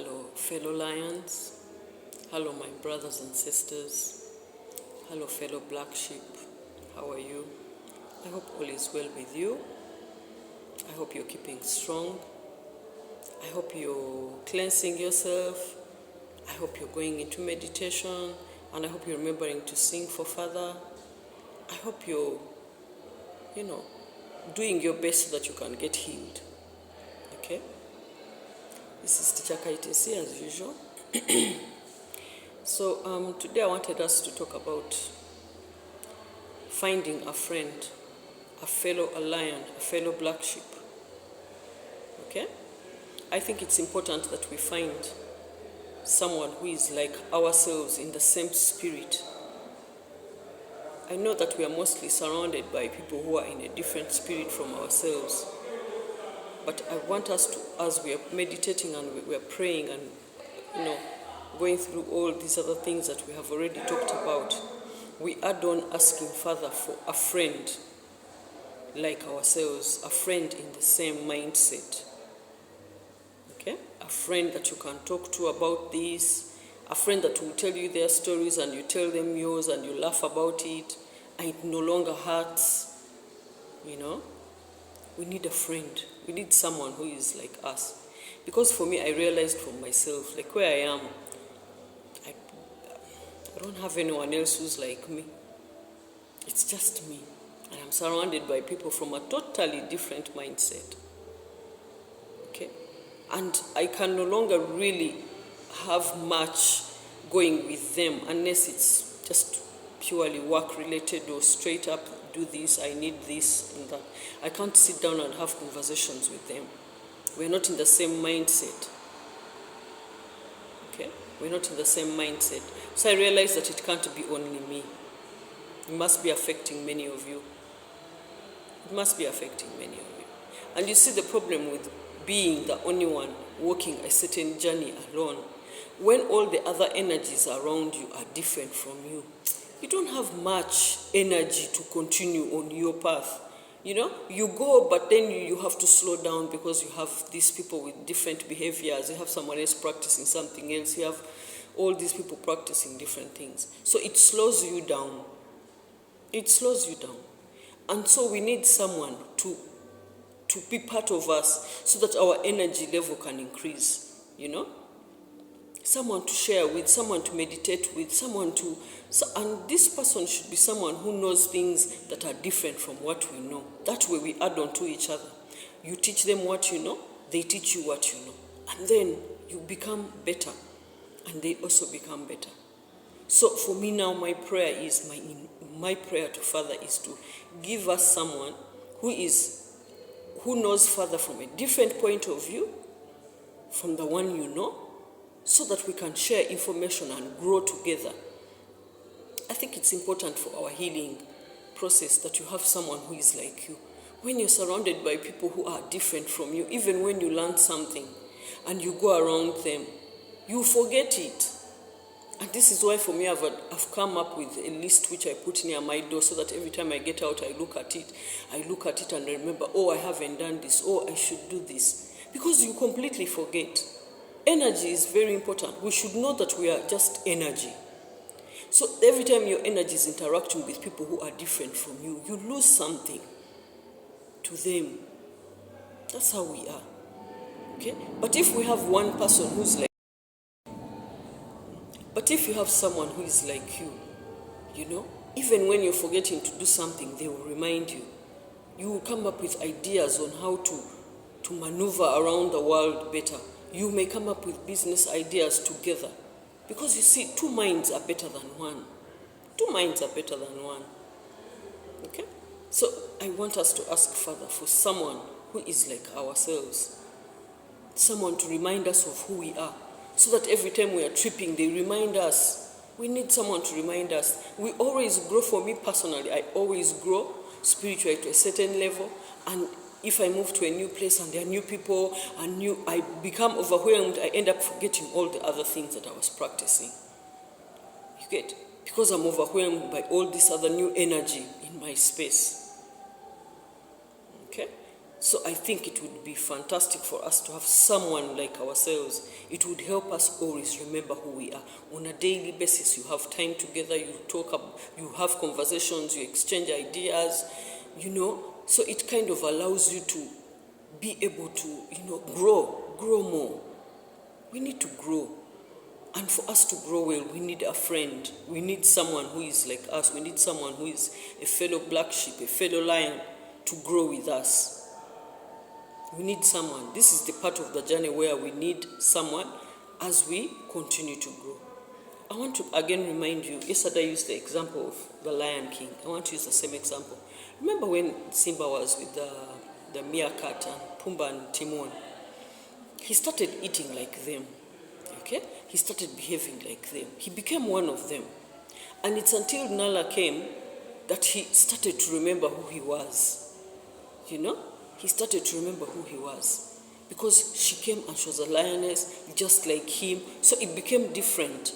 Hello, fellow lions. Hello, my brothers and sisters. Hello, fellow black sheep. How are you? I hope all is well with you. I hope you're keeping strong. I hope you're cleansing yourself. I hope you're going into meditation. And I hope you're remembering to sing for Father. I hope you're, doing your best so that you can get healed. Okay? This is Teacher Kaitesi as usual. So today I wanted us to talk about finding a friend, a fellow lion, a fellow black sheep. Okay? I think it's important that we find someone who is like ourselves in the same spirit. I know that we are mostly surrounded by people who are in a different spirit from ourselves. But I want us to, as we are meditating and we are praying and, going through all these other things that we have already talked about, we add on asking Father for a friend like ourselves, a friend in the same mindset. Okay? A friend that you can talk to about this, a friend that will tell you their stories and you tell them yours and you laugh about it and it no longer hurts. We need a friend. We need someone who is like us. Because for me, I realized for myself, like where I am, I don't have anyone else who's like me. It's just me. And I'm surrounded by people from a totally different mindset. Okay? And I can no longer really have much going with them unless it's just purely work related or straight up do this, I need this and that. I can't sit down and have conversations with them. We're not in the same mindset. Okay? We're not in the same mindset. So I realized that it can't be only me. It must be affecting many of you. It must be affecting many of you. And you see the problem with being the only one walking a certain journey alone. When all the other energies around you are different from you, you don't have much energy to continue on your path. You go, but then you have to slow down because you have these people with different behaviors. You have someone else practicing something else. You have all these people practicing different things. So it slows you down. It slows you down. And so we need someone to be part of us so that our energy level can increase, Someone to share with, someone to meditate with, and this person should be someone who knows things that are different from what we know. That way we add on to each other. You teach them what you know, they teach you what you know. And then you become better, and they also become better. So for me now, my prayer is, my prayer to Father is to give us someone who knows Father from a different point of view, from the one you know, so that we can share information and grow together. I think it's important for our healing process that you have someone who is like you. When you're surrounded by people who are different from you, even when you learn something and you go around them, you forget it. And this is why for me I've come up with a list which I put near my door so that every time I get out I look at it and I remember, I haven't done this, I should do this. Because you completely forget. Energy is very important. We should know that we are just energy. So every time your energy is interacting with people who are different from you, you lose something to them. That's how we are. Okay? But if we have one person who's like, if you have someone who is like you, even when you're forgetting to do something, they will remind you. You will come up with ideas on how to maneuver around the world better. You may come up with business ideas together. Because you see, two minds are better than one. Two minds are better than one. Okay? So I want us to ask Father for someone who is like ourselves. Someone to remind us of who we are. So that every time we are tripping, they remind us. We need someone to remind us. We always grow. For me personally, I always grow spiritually to a certain level. And if I move to a new place and there are new people and I become overwhelmed, I end up forgetting all the other things that I was practicing. You get? Because I'm overwhelmed by all this other new energy in my space. Okay? So I think it would be fantastic for us to have someone like ourselves. It would help us always remember who we are. On a daily basis, you have time together, you talk, you have conversations, you exchange ideas, So it kind of allows you to be able to, grow more. We need to grow. And for us to grow well, we need a friend. We need someone who is like us. We need someone who is a fellow black sheep, a fellow lion, to grow with us. We need someone. This is the part of the journey where we need someone as we continue to grow. I want to again remind you, yesterday I used the example of the Lion King. I want to use the same example. Remember when Simba was with the meerkat and Pumbaa and Timon? He started eating like them. Okay? He started behaving like them. He became one of them. And it's until Nala came that he started to remember who he was. He started to remember who he was. Because she came and she was a lioness, just like him. So it became different.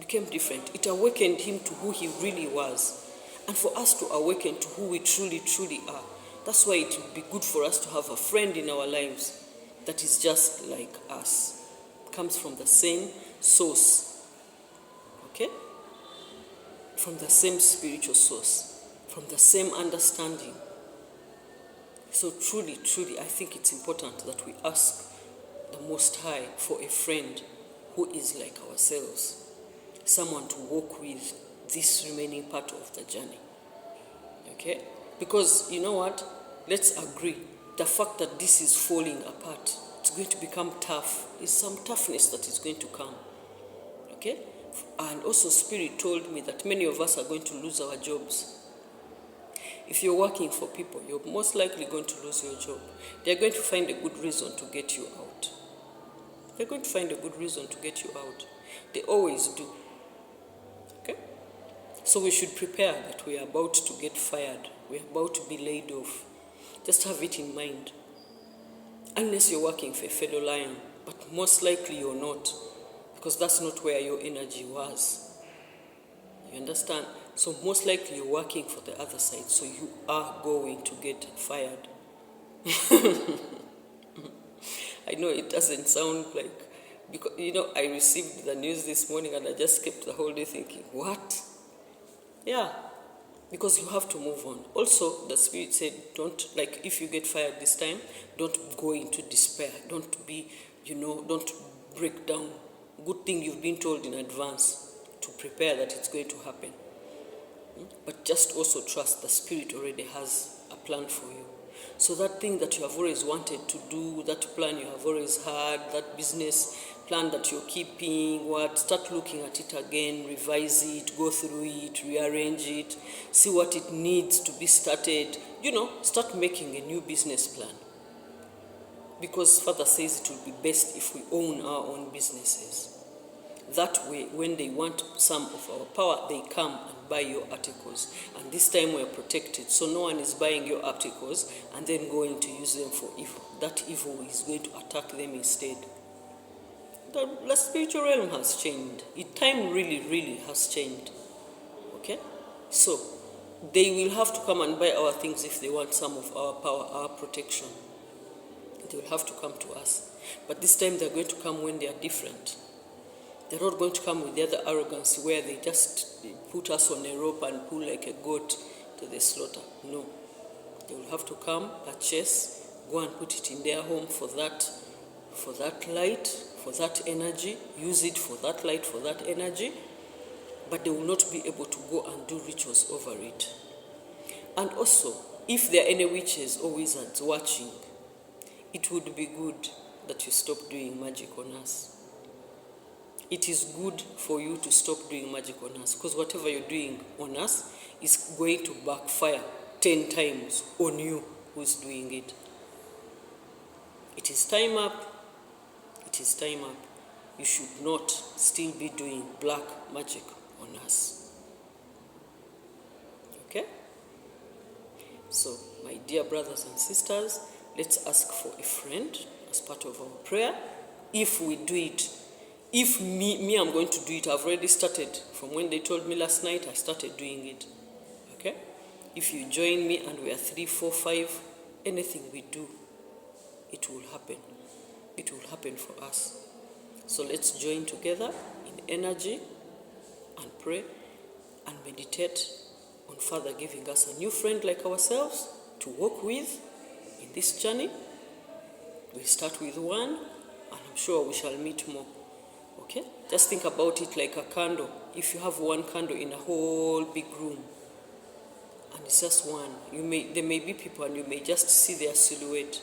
It awakened him to who he really was. And for us to awaken to who we truly, truly are. That's why it would be good for us to have a friend in our lives that is just like us. Comes from the same source. Okay? From the same spiritual source. From the same understanding. So truly, truly, I think it's important that we ask the Most High for a friend who is like ourselves. Someone to walk with this remaining part of the journey. Okay? Because, you know what? Let's agree. The fact that this is falling apart, it's going to become tough. There's some toughness that is going to come. Okay? And also Spirit told me that many of us are going to lose our jobs. If you're working for people, you're most likely going to lose your job. They're going to find a good reason to get you out. They're going to find a good reason to get you out. They always do. Okay? So we should prepare that we are about to get fired. We're about to be laid off. Just have it in mind. Unless you're working for a fellow lion, but most likely you're not, because that's not where your energy was. You understand? So most likely you're working for the other side, so you are going to get fired. I know it doesn't sound like, because, I received the news this morning and I just kept the whole day thinking, what? Yeah, because you have to move on. Also, the Spirit said, if you get fired this time, don't go into despair. Don't be, don't break down. Good thing you've been told in advance to prepare that it's going to happen. But just also trust the Spirit already has a plan for you. So that thing that you have always wanted to do, that plan you have always had, that business plan that you're keeping, start looking at it again, revise it, go through it, rearrange it, see what it needs to be started. Start making a new business plan. Because Father says it will be best if we own our own businesses. That way, when they want some of our power, they come and buy your articles. And this time we are protected, so no one is buying your articles and then going to use them for evil. That evil is going to attack them instead. The spiritual realm has changed. Time really, really has changed. Okay? So, they will have to come and buy our things if they want some of our power, our protection. They will have to come to us. But this time they're going to come when they are different. They're not going to come with the other arrogance where they just put us on a rope and pull like a goat to the slaughter. No. They will have to come, purchase, go and put it in their home for that light, for that energy, use it for that light, for that energy, but they will not be able to go and do rituals over it. And also, if there are any witches or wizards watching, it would be good that you stop doing magic on us. It is good for you to stop doing magic on us, because whatever you're doing on us is going to backfire 10 times on you who's doing it. It is time up. It is time up. You should not still be doing black magic on us. Okay? So, my dear brothers and sisters, let's ask for a friend as part of our prayer. If we do it, if me, I'm going to do it. I've already started. From when they told me last night, I started doing it. Okay? If you join me and we are 3, 4, 5 anything we do, it will happen. It will happen for us. So let's join together in energy and pray and meditate on Father giving us a new friend like ourselves to walk with in this journey. We start with one, and I'm sure we shall meet more. Okay? Just think about it like a candle. If you have one candle in a whole big room, and it's just one, there may be people and you may just see their silhouette.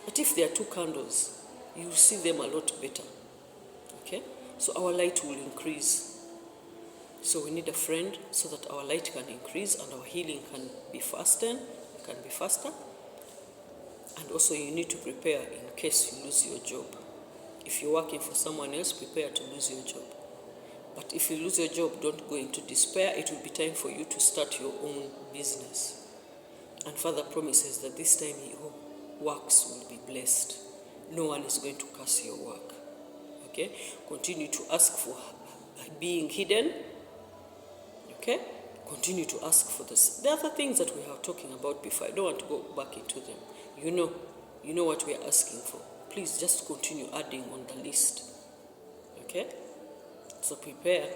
But if there are two candles, you will see them a lot better. Okay? So our light will increase. So we need a friend so that our light can increase and our healing can be faster. And also you need to prepare in case you lose your job. If you're working for someone else, prepare to lose your job. But if you lose your job, don't go into despair. It will be time for you to start your own business. And Father promises that this time your works will be blessed. No one is going to curse your work. Okay? Continue to ask for being hidden. Okay? Continue to ask for this. The other things that we have talking about before, I don't want to go back into them. You know what we are asking for. Please just continue adding on the list. Okay? So prepare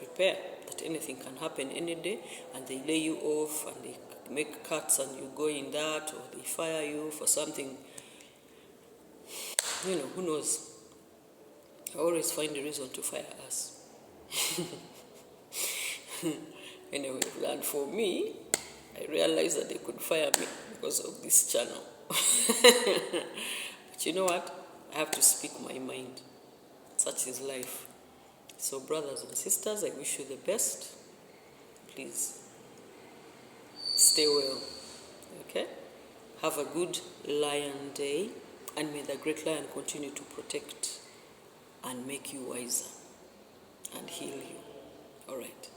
that anything can happen any day, and they lay you off and they make cuts and you go in that, or they fire you for something. Who knows? I always find a reason to fire us. Anyway, and for me, I realized that they could fire me because of this channel. But you know what? I have to speak my mind. Such is life. So brothers and sisters, I wish you the best. Please, stay well. Okay? Have a good Lion Day, and may the great Lion continue to protect and make you wiser and heal you. All right.